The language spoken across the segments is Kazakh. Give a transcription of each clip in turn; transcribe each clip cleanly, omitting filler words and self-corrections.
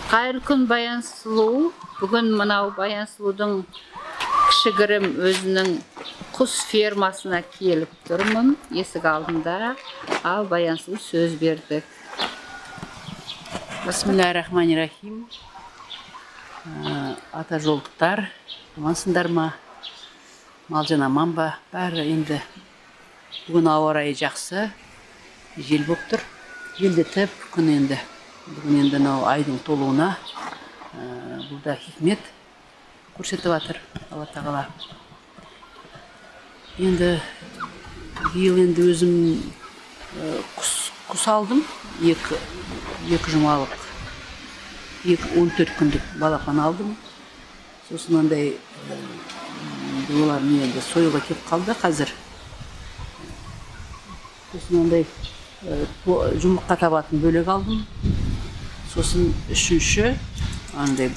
Қайырлы күн Баян Сұлу. Бүгін мынау Баян Сұлудың кішігірім өзінің құс фермасына келіп тұрмын. Есік алдында. Ал Баян Сұлу сөз бердік. Бисмиллахир-рахманир-рахим. Ата жолдықтар, амансыңдар ма? Малжан аман ба? Бәрі енді бүгін ауа райы жақсы, жел болып тұр. Желдетіп күн енді. Бүгін енді айдың толуына бұлда хикмет көрсетіп жатыр Алла тағала. Енді биыл енді өзім құс алдым. Екі жұмалық 14 күндік балапан алдым. Сосын андай олар енді сойуға келіп қалды қазір. Сосын андай жұмыртқа табатын бөлек алдым. Сосын үшінші андай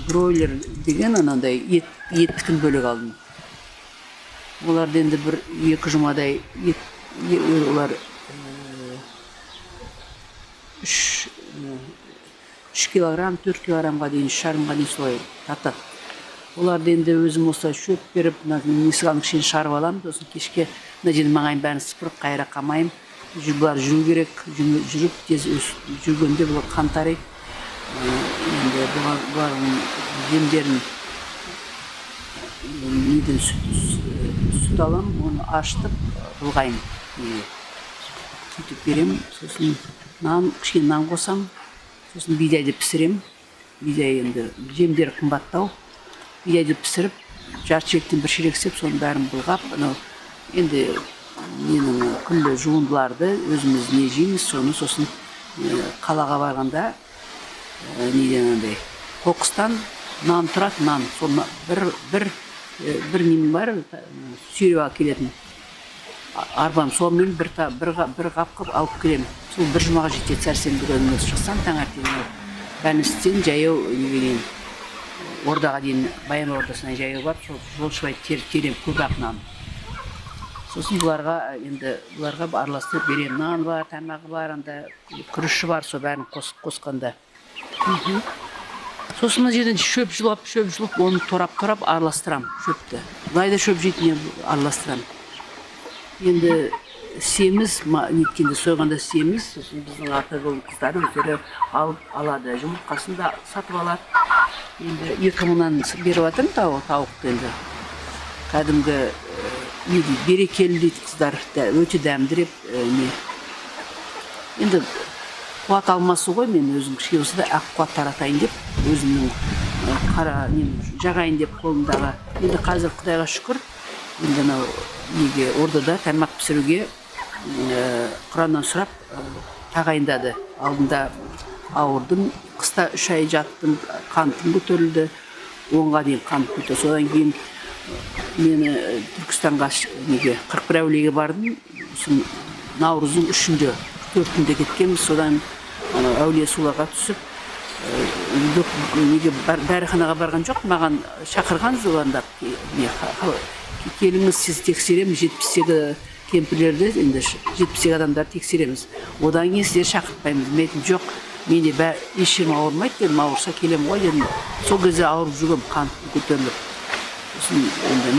бройлер деген анандай еттікін бөлек алдым. Оларды енді екі жұмадай олар 3 килограмм, 4 килограммға дейін, 3,5-ға дейін солай тартады. Оларды енді өзім осылай шөп беріп, несіғаның кішкене шығарып аламын. Сосын кешке мына жерін маңайын бәрін сыпырып, қайра қамайым. Бұлар жүру керек, жүріп тез жүргенде бұлар қан тарайды. Енді бұлардың жемдерін неден сүт аламын, оны ашытып бұлғайым. Сүйтіп берем, сосын кішкене нан қосам, сосын бидайды пісірем. Бидай енді жемдері қымбаттау. Бидайды пісіріп, жарты шелектен бір шелек сеп, соның бәрін бұлғап, енді менің күнді жуындыларды өзіміз не жейміз, соны сосын қалаға барғанда неден андай қоқыстан нан тұрады, нан. Соны бір нем бар, сүйреуға келетін. Арбам сонымен бір қап қып алып келем. Сол бір жұмаға жетеді, сәрсенбі күні шықсам, таңертең бәністен жаяу негеден ордаға дейін, Баян ордасына жаяу бар, сол жолшыбай терем көбақ нан. Сосын бұларға араластырып берем. Нан бар, тамағы бар, күріші бар, сол бәрін қосқанда. Сосын мына жерден шөп жұлып, оны торап араластырам шөпті. Бұлайда шөп жейтіне араластырам. Енді семіз, неткенде сойғанда семіз, сосын біздің ата жолдың қыздары өздері алады. Жұмыртқасын да сатып алады. Енді 2000-нан беріп жатырмын тауықты енді. Кәдімгі берекелі дейді қыздар, өте дәмдіреп. Енді қуат алмасы ғой, мен өзім кішкене болса да ақ қуат таратайын деп, өзімнің жағайын деп қолымдағы. Енді қазір Құдайға шүкір, енді ордада тамақ пісіруге Құраннан сұрап тағайындады. Алдында ауырдым, қыста 3 ай жаттым, қантым көтерілді, 10-ға дейін қант көтерді. Содан кейін мені Түркістанға 41 әулиеге бардым. Наурыздың 3-інде, 4-інде кеткенбіз. Содан әулие суларға түсіп, дәріханаға барған жоқ, маған шақырған зыландап. Келіңіз, сіз тексереміз, 70-тегі кемпірлерді, 70-тегі адамдар тексереміз. Одан кейін сіздер шақыртпаймыз. Мен жоқ, менде еш жерім ауырмайды дедім, ауырса келем ғой дедім. Сол кезде ауырып жүргем, қантым көтеріліп.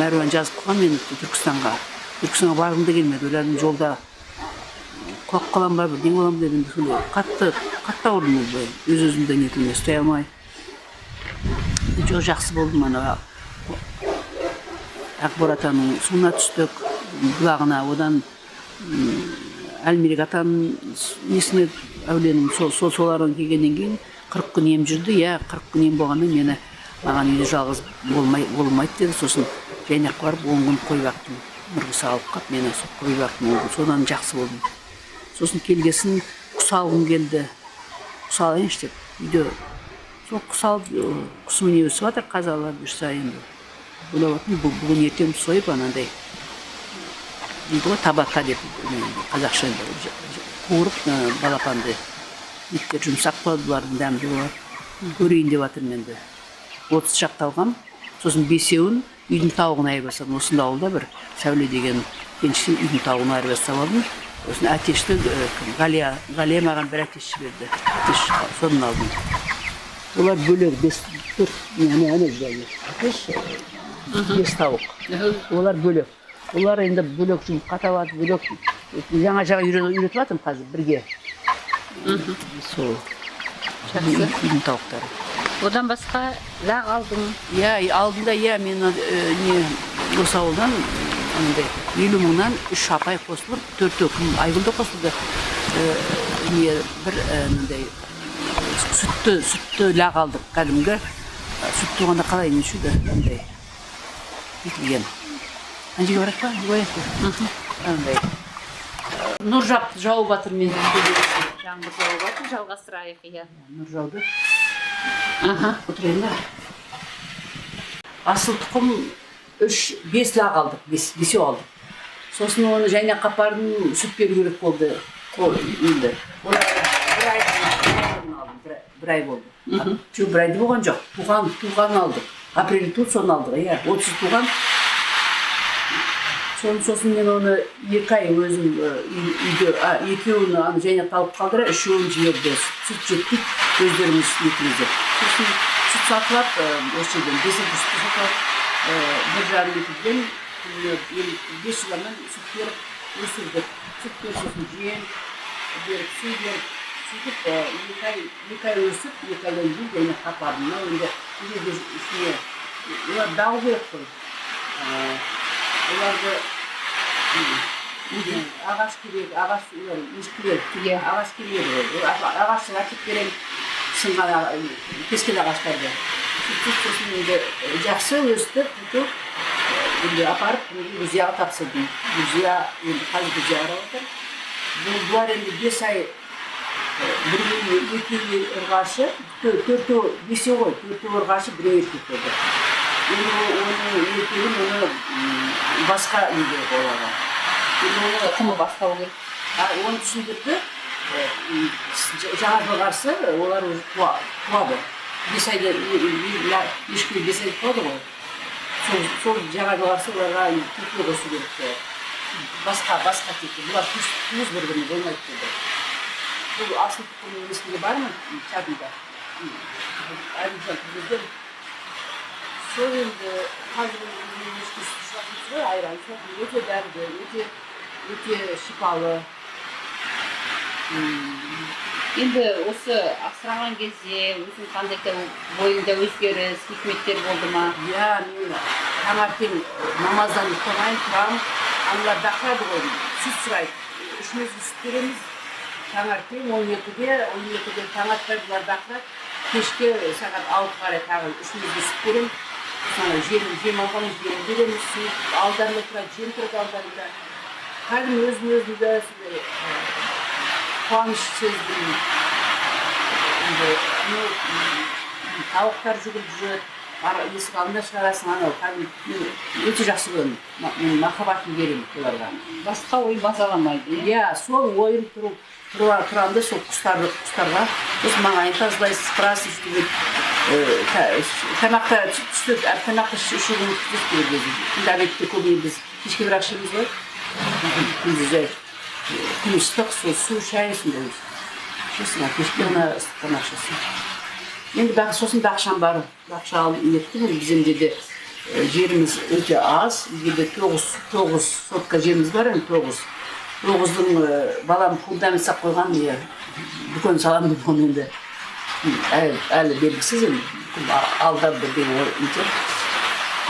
Мәруан жазып қойған мен Түркістанға барғым да келмеді. Ойладым, жолда құлап қалам ба, бірден қалам дедім. Қатты ауырдым, өз-өзімді нетілме, ұстай алмай. Жоқ, жақсы болдым. Ақбор атаның суына түстік, бұлағына, одан Әлмерек атаның несіне әуленің соларын келгеннен кейін 40 күн ем жүрді. 40 күн ем болғанда маған үйде жалғыз болмайды деді. Сосын жайнақ барып 10 күн қой бақтым. Мұрғысы алып қап, мені қой бақтым. Содан жақсы болдым. Сосын келгесін құс алғым келді. Құс алайыншы деп. Үйде сол құс алып, құсым не өсіп жатыр, қазалар бұйырса енді. Бүгін ертең сойып анандай дейді ғой, табаққа деп қазақша қуырып балапанды иттер жұмсақ болады, бұлардың дәмді болады. Көрейін деп жатырмын енді. 30 шақты алғам, сосын 5-еуін үйдің тауығына айырбастадым. Осында ауылда бір Сәуле деген кеншісін үйдің тауығына айырбастап алдым. Сосын әтешті Ғалия маған бір әтеш жіберді. Әтеш соны алдым. Олар бөлек 4 аны жайлы. 5 тауық. Олар бөлек. Олар енді бөлек жұмыртқа табады, бөлек жаңа үйретіп жатырмын қазір бірге. Сол. Жақсы. Тауықтары. Одан басқа лақ алдың. Алдында мен осы ауылдан 50 мыңнан 3 апай қосылып, 4 күн Айгүлді қосылды. Бір сүтті лақ алдық, кәдімгі. Сүт туғанда қалай нешуді, етілген. Анжеге барақ па? Нұр жауып батыр мен. Жаңбыр жауып жатыр, жалғастырайық, иә. Нұр жауды. Отырайын да. Асыл тұқым 5 лақ алдық, 5 алдық. Сосын оны жайнақ қапардың сүт беру керек болды. Бір ай болды. Бір айды болған жоқ. Туған алдық. Апрель туып, соны алдық. 30 туған. Сосын мен оны 2 ай өзім үйде, екеуін жайнақ алып қалдыра, үшеуін жіберді. Сүт жетпейді, өздеріміз етімізде. Сосын сүт сатылап, осы жерден 5 сүт сатылап, бір жарым екіден 5 жылдан сүт беріп өсірдік. Сүт беріп, сосын жем беріп, су беріп, сөйтіп 2 ай өсіп, 2 айдан кейін жайнақ қапардым. Енді үстіне олар дау керек қой. Оларды ағаш керек, ағаш ешкілер, ағаш керек. Ағашты әкеп берем, сынған кескен ағаштарды. Сосын енді жақсы өсті, енді апарып Грузияға тапсырдым. Грузия, енді қазір Грузияға отыр. Бұлар енді 5 ай, 2 ұрғашы, 4 бесе ғой, 4 ұрғашы, 1 еркек болды. Оның еркегін оны басқа үйде оларға. Тұқымы басқа керек. Оны түсіндірді, жаңа жылғарсы олар туады. 5 айда, ешкілі 5 айда туады ғой. Сол жаңа жылғарсы оларға текке қосу керек. Басқа текке. Бұлар туыз бір-біріне болмайды деді. Бұл асыл тұқымның есінде бар ма? Чадында. Айрымжан түргізден. Сол енді қазір ешкісі шуақытсы, айран шуақытсы өте дәрді, өте шипалы. Енді осы асыраған кезде өзің қандай бойыңда өзгеріс, хикметтер болды ма? Мен таңертең намаздан ұйықтамай тұрамын, аналар бақырады ғой, сүт сұрайды. Үшіміз сүт береміз, таңертең 12-де таң атпай бұлар бақырады. Кешке сағат 6-ға қарай тағы үшімізге сүт береміз. Жем алған жем береміз, алдарында тұрады, жем тұрады алдарында. Кәдім өзімді қуаныш сездім. Тауықтар жүгіріп жүреді, есік алдында шығарасың, өте жақсы көремін. Мен махаббатын беремін оларға. Басқа ой мазаламайды. Сол ойын тұрамды сол құстарға. Осы маңайын тазалайсыз, сыпырасыз деп. Тамақта түстік, тамақта ішудің түстік керек еді. Күнді әбетте көбіне біз кешке бір ақшамыз ғой. Күнді жай. Күн ыстық, су, шай сондай. Шесін, кешке ғана ыстықтан ақшасын. Енді сосын бақшам бар. Бақша алып еттім. Біздің де жеріміз өте аз. Бізде 9 сотка жеріміз бар, 9. 9-дың балам фундамент сап қойған, дүкен салам деп оны енді әлі белгісіз енді. Алда бірден өте.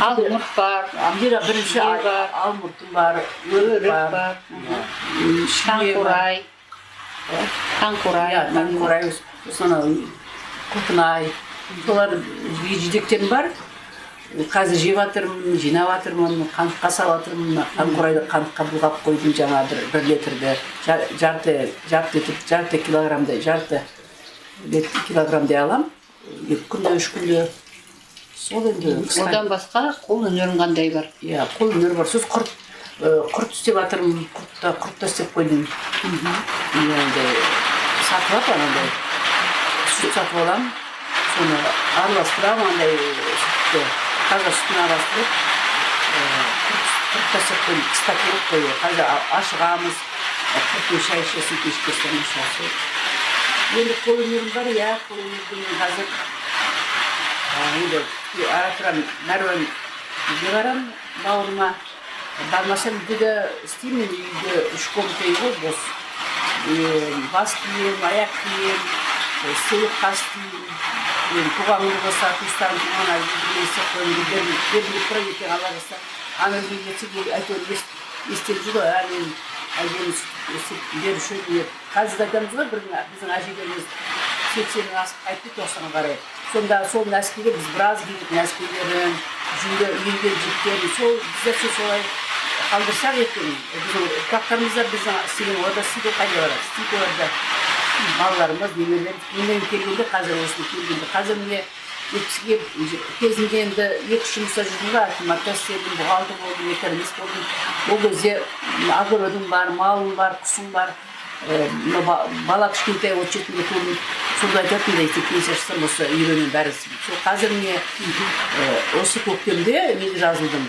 Алмұрт бар, бірінші алмұртым бар, өрік бар, таңқурай, құлпынай. Солар жидектерім бар. Қазір жеп жатырмын, жинап жатырмын, қантқа салып жатырмын. Таңқурайды қантқа бұлғап қойдым жаңа 1 литрді, жарты килограммдай алам. 2 күнде, 3 күнде. Сол енді. Одан басқа қол өнерің қандай бар? Қол өнер бар. Сөз құрт істеп жатырмын, құртта істеп қойдым. Сатып алып анандай. Сүт сатып алам. Соны араластырам, андай сүтті. Қазір сүтін араластырып, құртта істеп қойдым. Қыста керек қойы. Қазір ашығамыз, құрттың шай ішесін, кешкесін ішесі. Енді қол өнерім бар, қол өнердің қазір енді ара тұра Нәруан үйге барамын бауырыма. Бармасам үйде де істеймін, үйде 3 комната үй ғой, бос. Бас кием, аяқ кием, сыйлық қас кием, туған күні болса, туыстарым туған есе қойымды беріліп тұра екен алла жаста. Ана үйге кетсе әйтеуір естеп жүр ғой, мен әйеліміз беруші еді. Қазір айтамыз ғой, біздің әжелеріміз 80-нен асып қайтты 90-ға қарай. Сонда сол нәскиге біз біраз киіп нәскилерін, жүнді үйген жіптерін, сол бізде солай қалдырсақ екен. Біздің ұрпақтарымызда біздің істеген орда істейді қайда барады, істейді орда балаларымыз, немерелеріміз келгенде қазір осыны келгенде. Қазір міне кезінде енді 2 жұмыста жүрдім ба, акиматта істедім, бұғалтыр болдым, экономист болдым. Ол кезде огородым бар, малым бар, құсым бар. Бала кішкентай от жетімде көрдім. Сонда айтатындай пенсия шықсам осы үйренем бәрісін. Сол қазір міне осы көктемде неге жазылдым.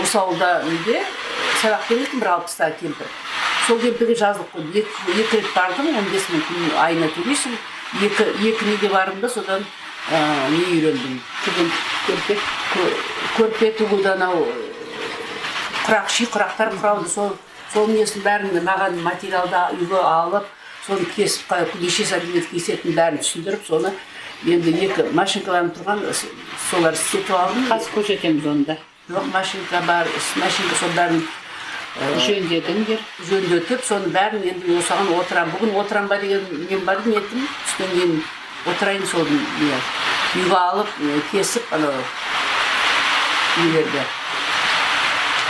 Осы ауылда неде сабақ беретін бір 60-тағы кемпір. Сол кемпірге жазылып қойдым. 2 рет бардым, 15 мың күн айына төлейсің. 2 неге бардым да содан не үйрендім. Көрпе тігуді анау құрақтар құрауды сол несін бәрін маған материалда үйге алып, соны кесіп, неше сантиметр кесетін бәрін түсіндіріп, соны енді 2 машинкаларым тұрған, солар істетіп алдым. Қазір көрсетеміз онда. Жоқ, машинка бар, машинка сол бәрін жөндетіп, соны бәрін енді осыған отырам. Бүгін отырам ба деген мен бар ниетім, түстен кейін отырайын сол үйге алып, кесіп, үйлерді.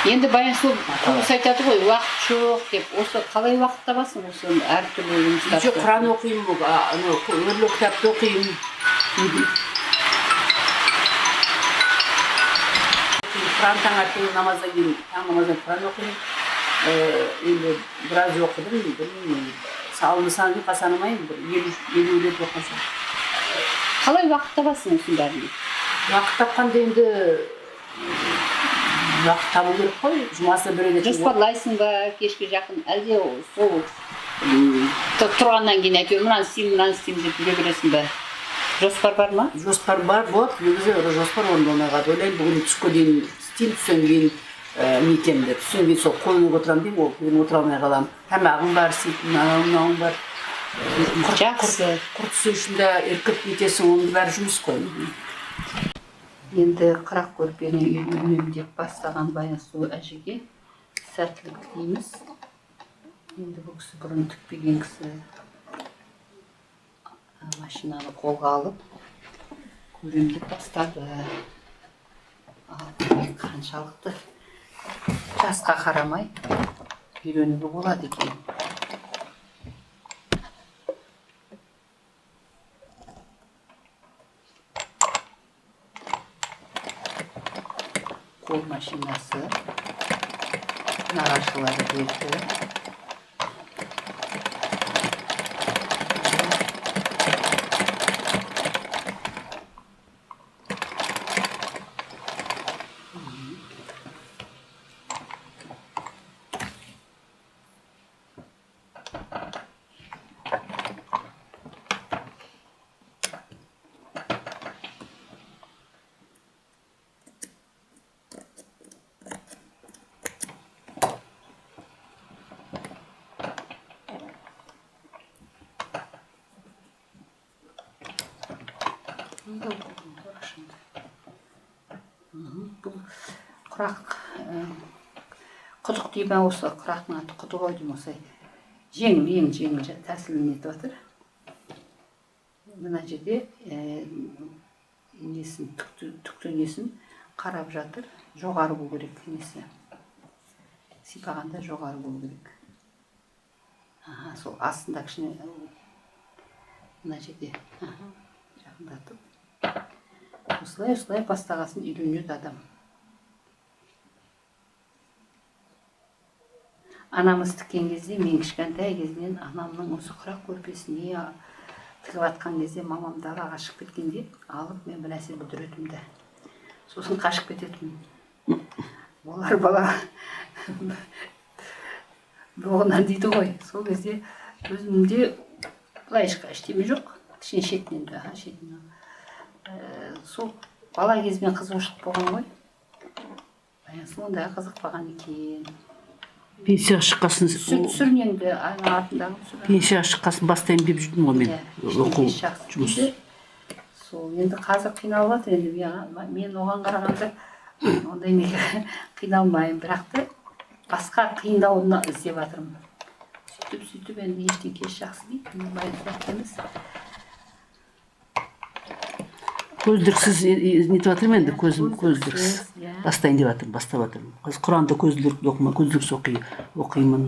Енді Баян Сұлу көбісі айтады ғой, уақыт жоқ деп, осы қалай уақыт табасың осы әртүрлі жұмыстарды? Жоқ, Құран оқимын, өрлі кітапты оқимын. Құран таңертең намаздан кейін, таң намаздан Құран оқимын. Енді біраз оқыдым, білмеймін, салынысынан кейін қасанамайын, 50 рет оқымасам. Қалай уақыт табасың осының бәріне? Уақыт тапқанда енді уақыт табу керек қой, жұмасы бір рет. Жоспарлайсың ба кешке жақын, әлде сол тұрғаннан кейін әйтеуір мынаны істеймін деп жүре бересің бе? Жоспар бар ма? Жоспар бар, болады. Негізі жоспар орындалмай қалды. Ойлаймын, бүгін түске дейін істеймін, түстен кейін нетемін деп. Түстен кейін сол қолыммен отырамын деймін, ол бүгін отыра алмай қаламын. Тамағым бар, істейтін, мынауым бар. Жақсы. Құрт түсу үшін де еркіп нетесің, оның бәрі жұмыс қой. Енді қырақ көрпені үйренем деп бастаған Баян Сұлу әжеге сәттілік тілейміз. Енді бұл кісі бұрын тікпеген кісі машинаны қолға алып көрем деп бастады. Қаншалықты жасқа қарамай үйренуге болады екен. Қол машинасы нағашылары берді. Бұл құрақ құдық деймін, осы құрақтың аты құдық ой деймін, осылай ең жеңіл тәсілін етіп жатыр. Мына жерде түкті несін қарап жатыр, жоғары болу керек несі. Сипағанда жоғары болу керек. Сол астында кішіне мына жерде жақындатып. Осылай бастағасын үйренеді адам. Анамыз тіккен кезде, мен кішкентай кезінен анамның осы құрақ көрпесіне тігіп атқан кезде мамам далаға шығып кеткенде алып мен бір нәрсе бүлдіретімді. Сосын қашып кететім. Олар бала боғынан дейді ғой. Сол кезде өзімде былай ештеме жоқ. Кішкене шетінен сол бала кезімнен қызығушылық болған ғой. Сонда қызықпаған екен. Пенсияға шыққасын, Сүт сүрнеңді артындағы сүрнең. пенсияға шыққасын бастайын деп жүрдім ғой мен. Оқу, жұмыс. Сол енді қазір қиналып жатыр енді мен оған қарағанда ондай неге қиналмаймын, бірақ та басқа қиындауына іздеп жатырмын. Сөйтіп енді ештеңе жақсы дейді, баянсыз емес. Көздіріксіз нетіп жатырмын енді, көздіріксіз бастайын деп жатырмын, бастап жатырмын. Құранды көздіріксіз оқимын.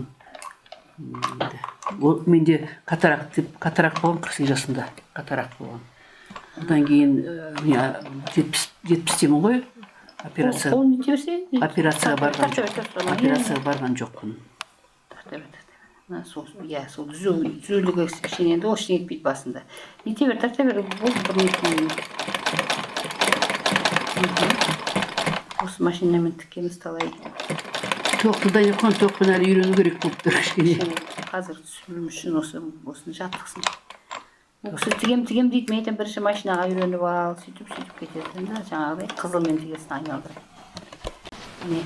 Менде катаракт болған 48 жасында, катаракт болған. Одан кейін 70-темін ғой, операцияға барған жоқпын. Сол түзулігі кішкененді ол ештеңе етпейді басында. Нете бер, тарта бер, бұл бір нетейін. Осы машинамен тікеміз талай. Тоқтыдан еқан, тоқпен әлі үйрену керек болып тұр кішкене. Қазір түсірілім үшін осыны жаттықсын. Тігем дейді, мен айтам бірінші машинаға үйреніп ал, сөйтіп кетеді. Жаңағыдай қызылмен тігесін айналдырып. Міне.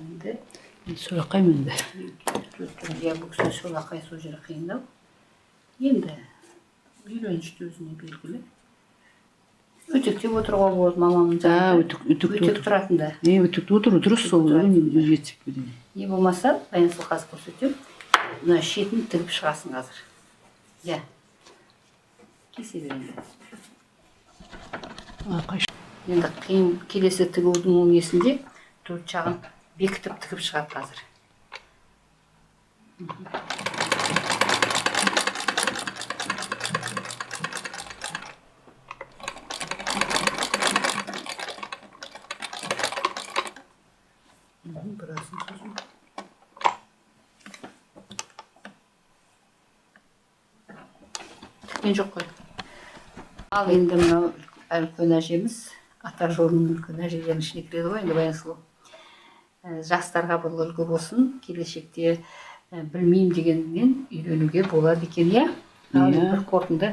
Енді Солақаймын да. Бұл кісі солақай сол жері қиындау. Енді үйренішті өзіне белгілі. Өтектеп отыруға болады мамамның жанында. Өтек тұратында. Өтекте отыру дұрыс, сол жетсіп кетеді. Не болмаса, баянсыз қазір көрсетем. Мына шетін тігіп шығасың қазір. Кесе берейін. Енді қиын келесі тігудің несінде төрт жағын бекітіп тігіп шығады қазір. Біразын созым. Тіккен жоқ қой. Ал енді мынау үлкен әжеміз, ата жолының үлкен әжелерінің ішіне кіреді ғой, енді баянсыз. Жастарға бұл үлгі болсын, келешекте білмеймін дегеннен үйренуге болады екен, иә? Бір қорытынды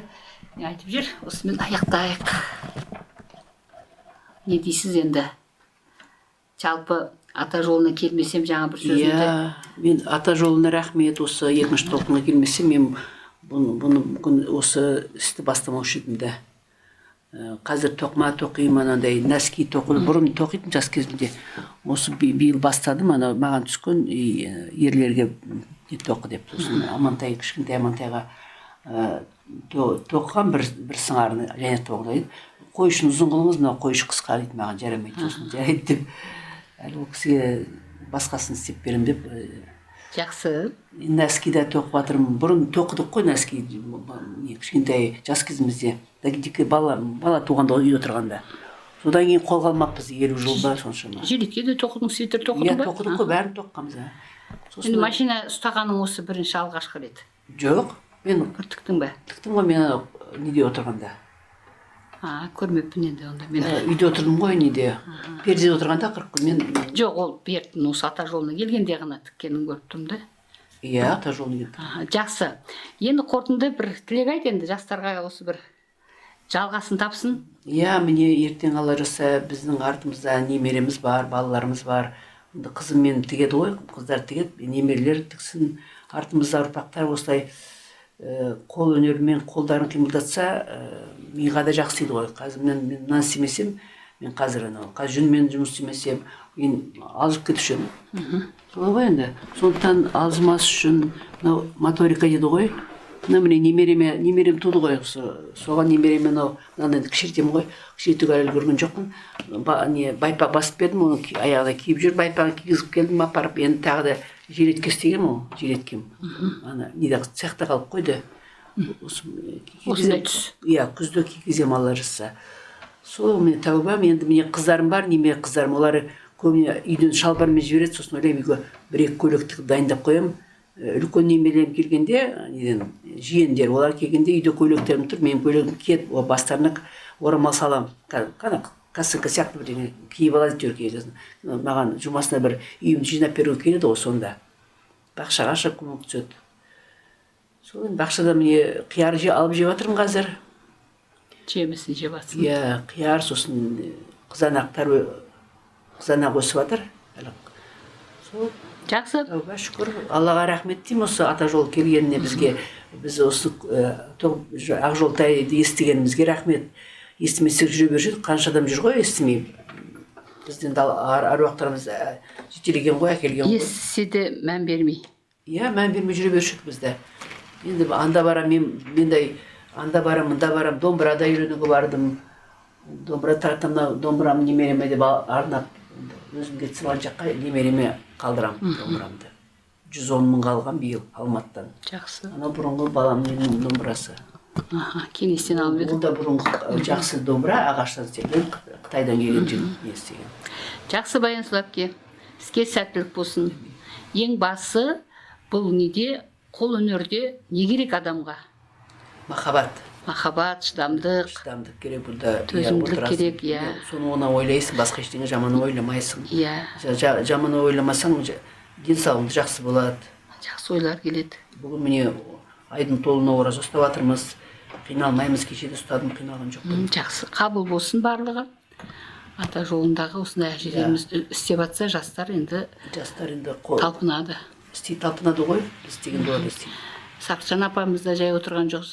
айтып жүр, осымен аяқтайық. Не дейсіз енді? Жалпы ата жолына келмесем жаңа бір сөзінде. Мен ата жолына рахмет, осы екінші толқынға келмесем, мен осы істі бастамаушы едім де. Қазір тоқма тоқимын, андай нәски тоқып, бұрын тоқитын жас кезімде. Осы биыл бастадым, маған түскен ерлерге тоқы деп. Амантай, кішкентай Амантайға тоққан бір сыңарыны және тоқылайды. Қойшын ұзын қылыңыз, мына қойшы қысқа дейді, маған жарамайды, сосын жарайды деп. Әлі ол кісіге басқасын істеп берем деп. Жақсы. Нәскиде тоқып жатырмын. Бұрын тоқыдық қой нәски, кішкентай жас кезімізде. Бала туғанда үйде отырғанда. Содан кейін қолға алмаппыз 50 жылда соншама. Жилетке де тоқыдың, свитер тоқыдың ба? Тоқыдық қой, бәрін тоққанбыз. Енді машина ұстағаның осы бірінші алғашқы рет? Жоқ, мен тіктің ба? Тіктім ғой мен неде отырғанда. Көрмеппін енді онда мен. Үйде отырдым ғой неде. Пердеде отырғанда 40 күн мен. Жоқ, ол берттің осы ата жолына келгенде ғана тіккенін көріп тұрмын да. Иә, ата жолына келдім. Жақсы. Енді қорытынды бір тілек айт енді жастарға, осы бір жалғасын тапсын. Иә, міне ертең алла жазса біздің артымызда немереміз бар, балаларымыз бар. Қызыммен тігеді ғой, қыздар тігеді, немерелер тіксін. Артымызда ұрпақтар осылай қол өнерімен қолдарын қимылдатса, миға да жақсы дейді ғой. Қазір мен мынаны істемесем, мен қазір жүнмен жұмыс істемесем, мен алжып кетуші едім. Солай ғой енді. Сондықтан алжымас үшін моторика дейді ғой. Міне немерем туды ғой, соған немереме мынаны кішіртем ғой, кішіртуге әлі көрген жоқпын. Байпақ басып бердім, оны аяғына киіп жүр, байпағын кигізіп келдім, апарып, енді тағы да жилетке істегем ол, жилеткем. Неде цехта қалып қойды. Осындай түс. Иә, күзде кигізем алла жазса. Сол мен тәубам, енді міне қыздарым бар, немере қыздарым, олар көбіне үйден шалбармен жібереді, сосын ойлаймын, үйге бір-екі көйлек тігіп дайындап қоямын. Үлкен немелерім келгенде, жиендер, олар келгенде үйде көйлектерім тұр, мен көйлегім киіп, бастарына орамал салам. Косынка сияқты бірдеңе киіп алады жүр кейде. Маған жұмасына бір үйімді жинап беруге келеді ғой сонда. Бақшаға шығып көмек түседі. Сол бақшада міне қияр алып жеп жатырмын қазір. жемісін жеп жатсын. Иә, қияр, сосын қызанақ өсіп жатыр. Сол Жақсы. тәуба шүкір, Аллаға рахмет деймін осы ата жол келгеніне бізге. Біз осы Ақжолтайды естігенімізге рахмет. Естімесек жүре берші, қанша адам жүр ғой естімей. Бізден аруақтарымыз жетелеген ғой, әкелген ғой. Естісе де мән бермей. Иә, мән бермей жүре бершік бізді. Енді анда барам, мендай анда барам, мында барам, домбырада үйренуге бардым. Домбыра тартамна, домбырам немереме деп арнап, өзім кетсем ал жаққа немереме қалдырам домбырамды. 110 мың қалған биыл Алматтан. Жақсы. Ана бұрынғы баламның домбырасы. Кеңестен алып едік. Ол да бұрынғы жақсы домбыра, ағаштан істелген, Қытайдан келген жігіт не істеген. Жақсы Баянсұлу әпке, іске сәттілік болсын. Ең басы бұл неде, қол өнерде не керек адамға? Махаббат. Махаббат, шыдамдық, Шыдамдық керек бұнда. төзімділік керек, иә. Соны оны ойлайсың, басқа ештеңе жаман ойламайсың. Иә. Жаман ойламасаң, денсаулығың жақсы болады. Жақсы ойлар келеді. Бүгін міне айдың толуына ораза ұстап жатырмыз. Қиналмаймыз, кешеде ұстадым, қиналған жоқпын. Жақсы. Қабыл болсын барлығы. Ата жолындағы осындай әжелеріміз істеп жатса, жастар енді талпынады. Істей талпынады ғой, істеген болады істейді. Сақчан апамыз да жай отырған жоқ,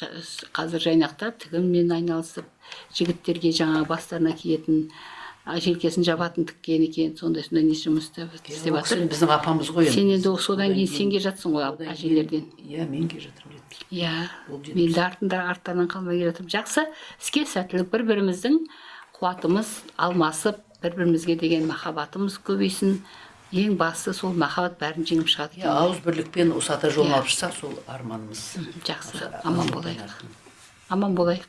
қазір жайнақта тігіммен айналысып, жігіттерге жаңа бастарына киетін, желкесін жабатын тіккен екен, сондай не жұмыс істеп жатыр. Біздің апамыз ғой. Сен енді содан кейін сенге жатсың ғой әжелерден. Иә, мен келе жатырмын. Иә, белді арттарынан қалмай келе жатырмын. Жақсы, іске сәттілік, бір-біріміздің қуатымыз алмасып, бір-бірімізге деген махаббатымыз көбейсін. Ең басты сол махаббат бәрін жеңіп шығады. Ауыз бірлікпен осы ата жолын алып шықсақ, сол арманымыз. Жақсы, аман болайық. Аман болайық.